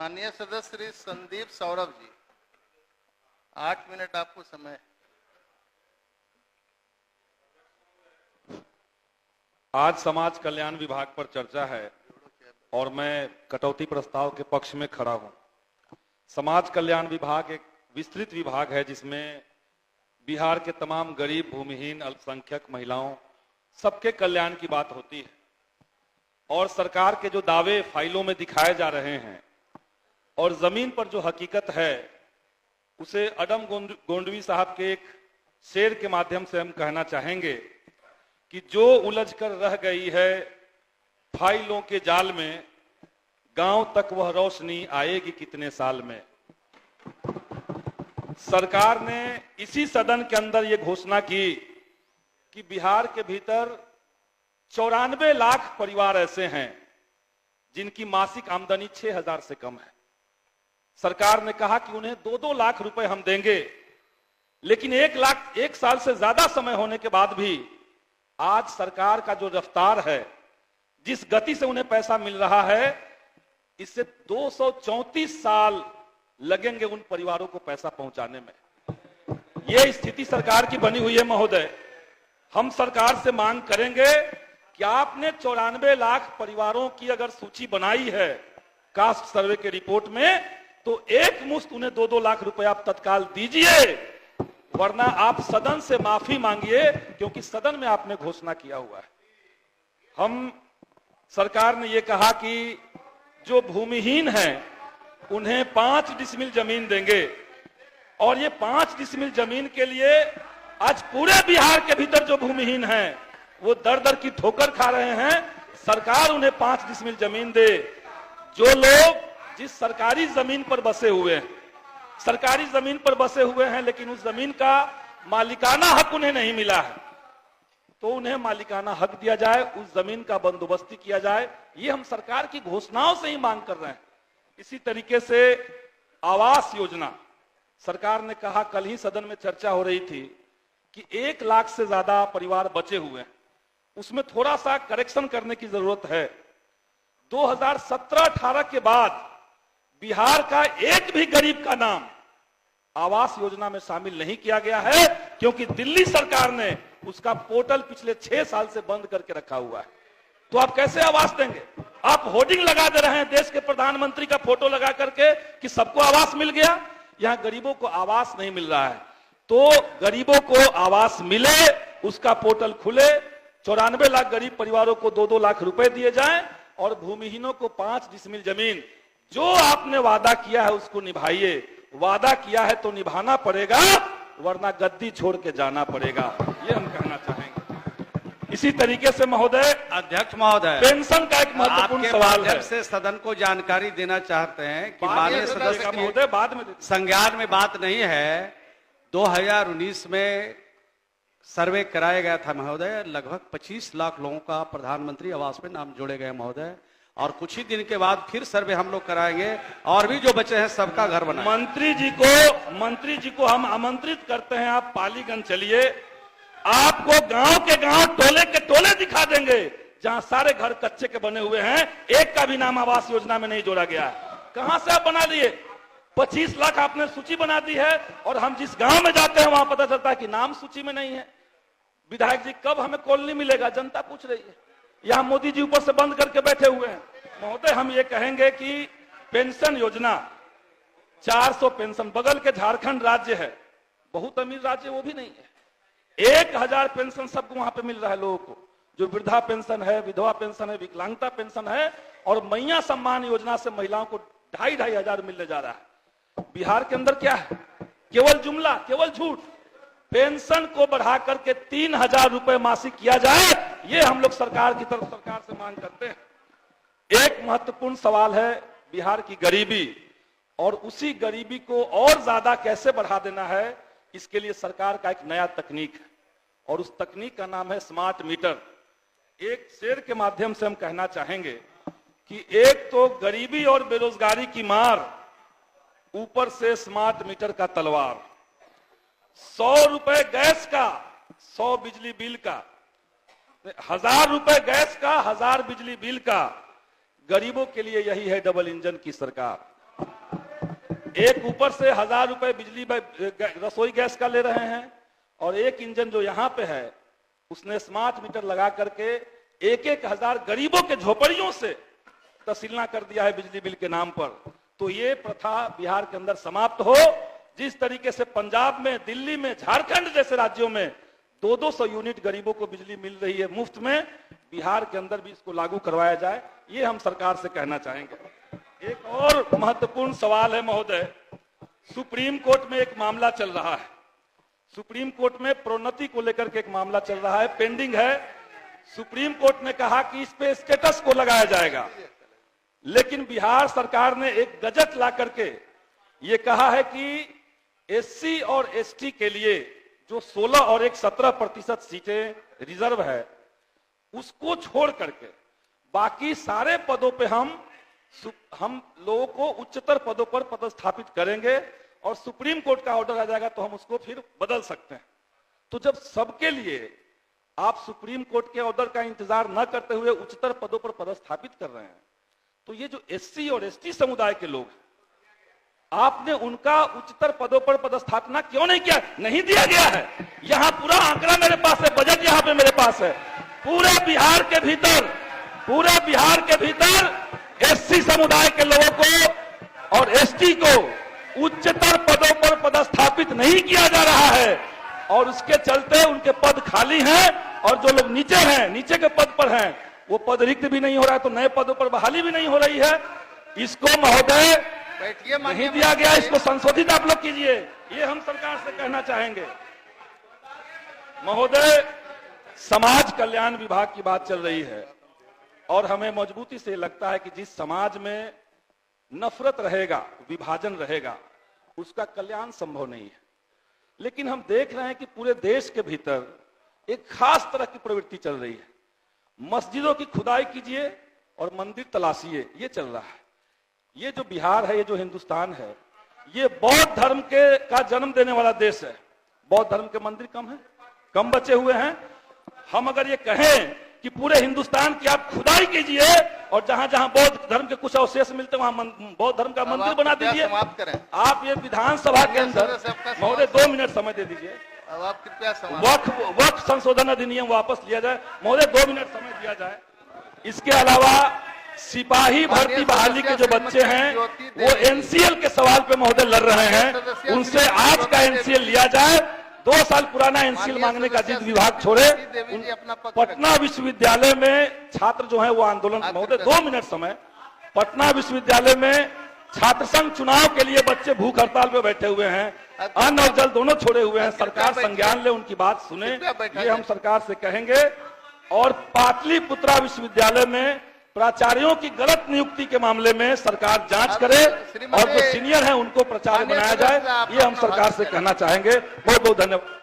माननीय सदस्य श्री संदीप सौरभ जी, 8 मिनट आपको समय। आज समाज कल्याण विभाग पर चर्चा है और मैं कटौती प्रस्ताव के पक्ष में खड़ा हूं। समाज कल्याण विभाग एक विस्तृत विभाग है जिसमें बिहार के तमाम गरीब, भूमिहीन, अल्पसंख्यक महिलाओं सबके कल्याण की बात होती है और सरकार के जो दावे फाइलों में दिखाए जा रहे हैं और जमीन पर जो हकीकत है उसे अडम गोंडवी साहब के एक शेर के माध्यम से हम कहना चाहेंगे कि जो उलझ कर रह गई है फाइलों के जाल में, गांव तक वह रोशनी आएगी कितने साल में। सरकार ने इसी सदन के अंदर यह घोषणा की कि बिहार के भीतर 94 लाख परिवार ऐसे हैं जिनकी मासिक आमदनी 6,000 से कम है। सरकार ने कहा कि उन्हें 2-2 लाख रुपए हम देंगे, लेकिन 1 साल से ज्यादा समय होने के बाद भी आज सरकार का जो रफ्तार है, जिस गति से उन्हें पैसा मिल रहा है, इससे 234 साल लगेंगे उन परिवारों को पैसा पहुंचाने में। यह स्थिति सरकार की बनी हुई है महोदय। हम सरकार से मांग करेंगे कि आपने 94 लाख परिवारों की अगर सूची बनाई है कास्ट सर्वे के रिपोर्ट में, तो एक मुश्त उन्हें 2-2 लाख रुपए आप तत्काल दीजिए, वरना आप सदन से माफी मांगिए, क्योंकि सदन में आपने घोषणा किया हुआ है। हम सरकार ने यह कहा कि जो भूमिहीन हैं उन्हें 5 डिसमिल जमीन देंगे और ये 5 डिसमिल जमीन के लिए आज पूरे बिहार के भीतर जो भूमिहीन हैं वो दर की ठोकर खा रहे हैं। सरकार उन्हें 5 डिसमिल जमीन दे। जो लोग जिस सरकारी जमीन पर बसे हुए हैं, सरकारी जमीन पर बसे हुए हैं लेकिन उस जमीन का मालिकाना हक उन्हें नहीं मिला है, तो उन्हें मालिकाना हक दिया जाए, उस जमीन का बंदोबस्ती किया जाए। ये हम सरकार की घोषणाओं से ही मांग कर रहे हैं। इसी तरीके से आवास योजना, सरकार ने कहा, कल ही सदन में चर्चा हो रही थी कि 1 लाख से ज्यादा परिवार बचे हुए हैं, उसमें थोड़ा सा करेक्शन करने की जरूरत है। 2017-18 के बाद बिहार का एक भी गरीब का नाम आवास योजना में शामिल नहीं किया गया है, क्योंकि दिल्ली सरकार ने उसका पोर्टल पिछले 6 साल से बंद करके रखा हुआ है। तो आप कैसे आवास देंगे? आप होर्डिंग लगा दे रहे हैं देश के प्रधानमंत्री का फोटो लगा करके कि सबको आवास मिल गया। यहां गरीबों को आवास नहीं मिल रहा है। तो गरीबों को आवास मिले, उसका पोर्टल खुले, 94 लाख गरीब परिवारों को 2-2 लाख रुपए दिए जाएं और भूमिहीनों को 5 डिसमिल जमीन। जो आपने वादा किया है उसको निभाइए। वादा किया है तो निभाना पड़ेगा, वरना गद्दी छोड़ के जाना पड़ेगा। ये हम कहना चाहेंगे। इसी तरीके से महोदय, अध्यक्ष महोदय, पेंशन का एक महत्वपूर्ण सवाल है। से सदन को जानकारी देना चाहते हैं कि माननीय सदस्य महोदय बाद में संज्ञान में बात नहीं है। 2019 में सर्वे कराया गया था महोदय, लगभग 25 लाख लोगों का प्रधानमंत्री आवास में नाम जोड़े गए महोदय, और कुछ ही दिन के बाद फिर सर्वे हम लोग कराएंगे और भी जो बचे हैं सबका घर बनाएंगे। मंत्री जी को हम आमंत्रित करते हैं, आप पालीगंज चलिए, आपको गांव के गांव, टोले के टोले दिखा देंगे जहां सारे घर कच्चे के बने हुए हैं, एक का भी नाम आवास योजना में नहीं जोड़ा गया है। कहां से आप बना लिए? 25 लाख आपने सूची बना दी है और हम जिस गांव में जाते हैं वहां पता चलता है कि नाम सूची में नहीं है। विधायक जी, कब हमें कॉलोनी मिलेगा? जनता पूछ रही है। यहां मोदी जी ऊपर से बंद करके बैठे हुए हैं। महोदय, हम ये कहेंगे कि पेंशन योजना 400 पेंशन, बगल के झारखंड राज्य है, बहुत अमीर राज्य वो भी नहीं है, 1000 पेंशन सबको वहां पे मिल रहा है लोगों को। जो वृद्धा पेंशन है, विधवा पेंशन है, विकलांगता पेंशन है, और मैया सम्मान योजना से महिलाओं को 2,500 हजार मिलने जा रहा है। बिहार के अंदर क्या है? केवल जुमला, केवल झूठ। पेंशन को बढ़ा करके 3,000 रुपए मासिक किया जाए, ये हम लोग सरकार की तरफ सरकार से मांग करते हैं। एक महत्वपूर्ण सवाल है बिहार की गरीबी, और उसी गरीबी को और ज्यादा कैसे बढ़ा देना है, इसके लिए सरकार का एक नया तकनीक है और उस तकनीक का नाम है स्मार्ट मीटर। एक शेर के माध्यम से हम कहना चाहेंगे कि एक तो गरीबी और बेरोजगारी की मार, ऊपर से स्मार्ट मीटर का तलवार। 100 रुपए गैस का, 100 बिजली बिल का, 1000 रुपए गैस का, 1000 बिजली बिल का। गरीबों के लिए यही है डबल इंजन की सरकार। एक ऊपर से 1000 रुपए बिजली रसोई गैस का ले रहे हैं, और एक इंजन जो यहाँ पे है उसने स्मार्ट मीटर लगा करके 1,000 गरीबों के झोपड़ियों से तहसीलना कर दिया है बिजली बिल के नाम पर। तो ये प्रथा बिहार के अंदर समाप्त हो। जिस तरीके से पंजाब में, दिल्ली में, झारखंड जैसे राज्यों में 200 यूनिट गरीबों को बिजली मिल रही है मुफ्त में, बिहार के अंदर भी इसको लागू करवाया जाए, ये हम सरकार से कहना चाहेंगे। एक और महत्वपूर्ण सवाल है महोदय, सुप्रीम कोर्ट में एक मामला चल रहा है। सुप्रीम कोर्ट में प्रोन्नति को लेकर के एक मामला चल रहा है, पेंडिंग है। सुप्रीम कोर्ट ने कहा कि इस पे स्टेटस को लगाया जाएगा, लेकिन बिहार सरकार ने एक गजट ला करके ये कहा है कि एससी और एसटी के लिए जो 16 और एक 17% सीटें रिजर्व है, उसको छोड़ करके बाकी सारे पदों पे हम लोगों को उच्चतर पदों पर पदस्थापित करेंगे, और सुप्रीम कोर्ट का ऑर्डर आ जाएगा तो हम उसको फिर बदल सकते हैं। तो जब सबके लिए आप सुप्रीम कोर्ट के ऑर्डर का इंतजार न करते हुए उच्चतर पदों पर पदस्थापित कर रहे हैं, तो ये जो एससी और एसटी समुदाय के लोग, आपने उनका उच्चतर पदों पर पदस्थापना क्यों नहीं किया? नहीं दिया गया है। यहां पूरा आंकड़ा मेरे पास है, बजट यहां पे मेरे पास है। पूरे बिहार के भीतर एससी समुदाय के लोगों को और एसटी को उच्चतर पदों पर पदस्थापित नहीं किया जा रहा है, और उसके चलते उनके पद खाली हैं, और जो लोग नीचे हैं, नीचे के पद पर हैं, वो पद रिक्त भी नहीं हो रहा है, तो नए पदों पर बहाली भी नहीं हो रही है। इसको महोदय नहीं दिया गया, इसको संशोधित आप लोग कीजिए, ये हम सरकार से कहना चाहेंगे। महोदय, समाज कल्याण विभाग की बात चल रही है, और हमें मजबूती से लगता है कि जिस समाज में नफरत रहेगा, विभाजन रहेगा, उसका कल्याण संभव नहीं है। लेकिन हम देख रहे हैं कि पूरे देश के भीतर एक खास तरह की प्रवृत्ति चल रही है। मस्जिदों की खुदाई कीजिए और मंदिर तलाशिए, ये चल रहा है। ये जो बिहार है, ये जो हिंदुस्तान है, ये बौद्ध धर्म का जन्म देने वाला देश है। बौद्ध धर्म के मंदिर कम बचे हुए हैं। हम अगर ये कहें कि पूरे हिंदुस्तान की आप खुदाई कीजिए और जहां जहां बौद्ध धर्म के कुछ अवशेष मिलते हैं वहां बौद्ध धर्म का मंदिर बना दीजिए। आप ये विधानसभा के अंदर, महोदय 2 मिनट समय दे दीजिए, अब आप कृपया वक्फ संशोधन अधिनियम वापस लिया जाए। महोदय 2 मिनट समय दिया जाए। इसके अलावा सिपाही भर्ती बहाली के जो बच्चे हैं वो एनसीएल के सवाल पे महोदय लड़ रहे हैं, उनसे आज का एनसीएल लिया जाए। 2 साल पुराना एनसीएल मांगने का जिद विभाग छोड़े। पटना विश्वविद्यालय में छात्र जो है वो आंदोलन, महोदय 2 मिनट समय। पटना विश्वविद्यालय में छात्र संघ चुनाव के लिए बच्चे भूख हड़ताल पे बैठे हुए हैं, अन्न और जल दोनों छोड़े हुए हैं। सरकार संज्ञान ले, उनकी बात सुने, ये हम सरकार से कहेंगे। और पाटलिपुत्रा विश्वविद्यालय में प्राचार्यों की गलत नियुक्ति के मामले में सरकार जांच करे, और जो सीनियर हैं उनको प्राचार्य बनाया जाए, ये हम सरकार से कहना चाहेंगे। बहुत बहुत धन्यवाद।